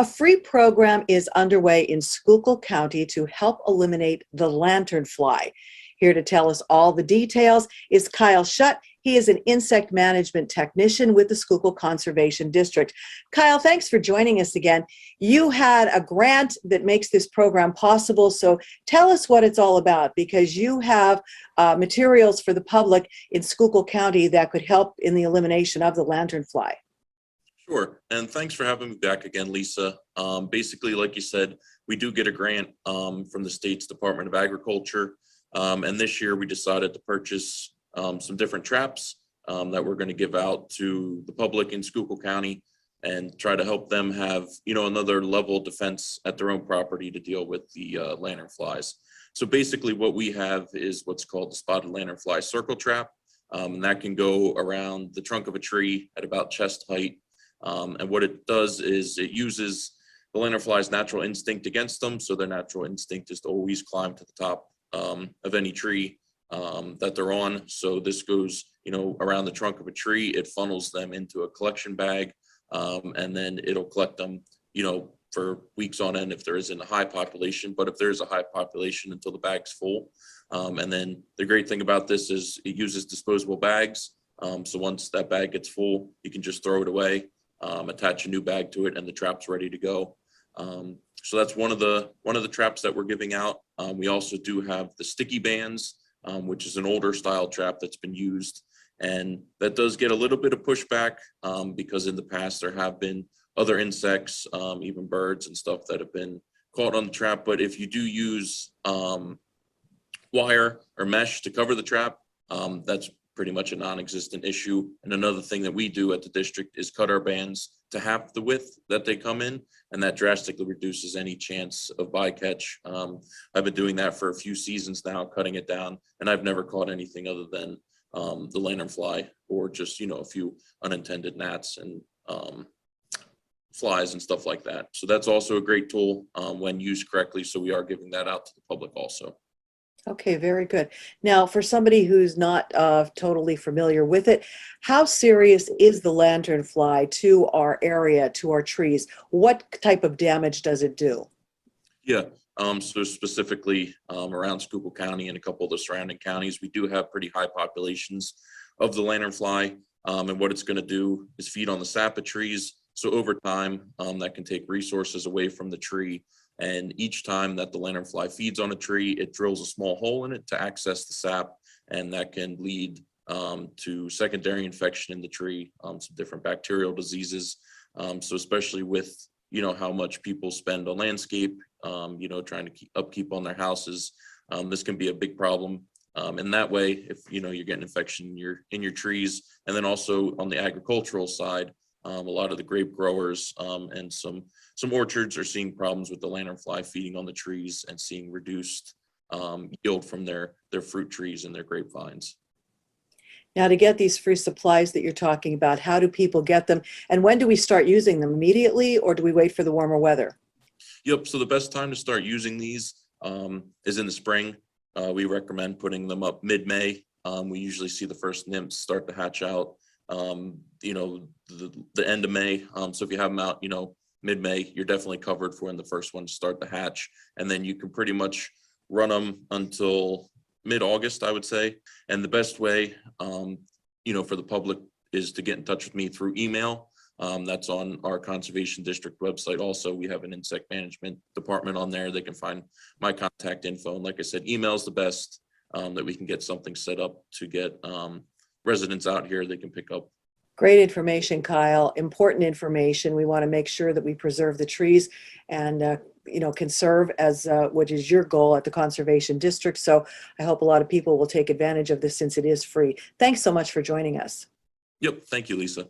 A free program is underway in Schuylkill County to help eliminate the lanternfly. Here to tell us all the details is Kyle Schutt. He is an insect management technician with the Schuylkill Conservation District. Kyle, thanks for joining us again. You had a grant that makes this program possible, so tell us what it's all about, because you have materials for the public in Schuylkill County that could help in the elimination of the lanternfly. Sure, and thanks for having me back again, Lisa. Basically, like you said, we do get a grant from the state's Department of Agriculture, and this year we decided to purchase some different traps that we're going to give out to the public in Schuylkill County and try to help them have, another level of defense at their own property to deal with the lanternflies. So basically what we have is what's called the spotted lanternfly circle trap, and that can go around the trunk of a tree at about chest height. And what it does is it uses the lanternfly's natural instinct against them. So their natural instinct is to always climb to the top of any tree that they're on. So this goes, around the trunk of a tree. It funnels them into a collection bag, and then it'll collect them, for weeks on end if there isn't a high population. But if there is a high population, until the bag's full. And then the great thing about this is it uses disposable bags. So once that bag gets full, you can just throw it away. Attach a new bag to it, and the trap's ready to go. So that's one of the traps that we're giving out. We also do have the sticky bands, which is an older style trap that's been used, and that does get a little bit of pushback because in the past there have been other insects, even birds and stuff, that have been caught on the trap. But if you do use wire or mesh to cover the trap, that's pretty much a non-existent issue. And another thing that we do at the district is cut our bands to half the width that they come in, and that drastically reduces any chance of bycatch. I've been doing that for a few seasons now, cutting it down, and I've never caught anything other than the lanternfly, or just a few unintended gnats and flies and stuff like that. So that's also a great tool when used correctly. So we are giving that out to the public also. Okay, very good. Now, for somebody who's not totally familiar with it, how serious is the lanternfly to our area, to our trees? What type of damage does it do? Yeah, so specifically around Schuylkill County and a couple of the surrounding counties, we do have pretty high populations of the lanternfly. And what it's going to do is feed on the sap of trees. So over time, that can take resources away from the tree. And each time that the lanternfly feeds on a tree, it drills a small hole in it to access the sap, and that can lead to secondary infection in the tree, some different bacterial diseases. So especially with, how much people spend on landscape, trying to keep upkeep on their houses, this can be a big problem. And that way, if, you're getting infection in your trees, and then also on the agricultural side, a lot of the grape growers and some orchards are seeing problems with the lanternfly feeding on the trees and seeing reduced yield from their fruit trees and their grapevines. Now, to get these free supplies that you're talking about, how do people get them? And when do we start using them? Immediately, or do we wait for the warmer weather? Yep, so the best time to start using these is in the spring. We recommend putting them up mid-May. We usually see the first nymphs start to hatch out the end of May. So if you have them out, mid-May, you're definitely covered for when the first ones start to hatch. And then you can pretty much run them until mid-August, I would say. And the best way, for the public is to get in touch with me through email. That's on our Conservation District website. Also, we have an insect management department on there. They can find my contact info. And like I said, email is the best that we can get something set up to get residents out here they can pick up. Great information, Kyle. Important information. We want to make sure that we preserve the trees and, conserve, as what is your goal at the Conservation District. So I hope a lot of people will take advantage of this since it is free. Thanks so much for joining us. Yep. Thank you, Lisa.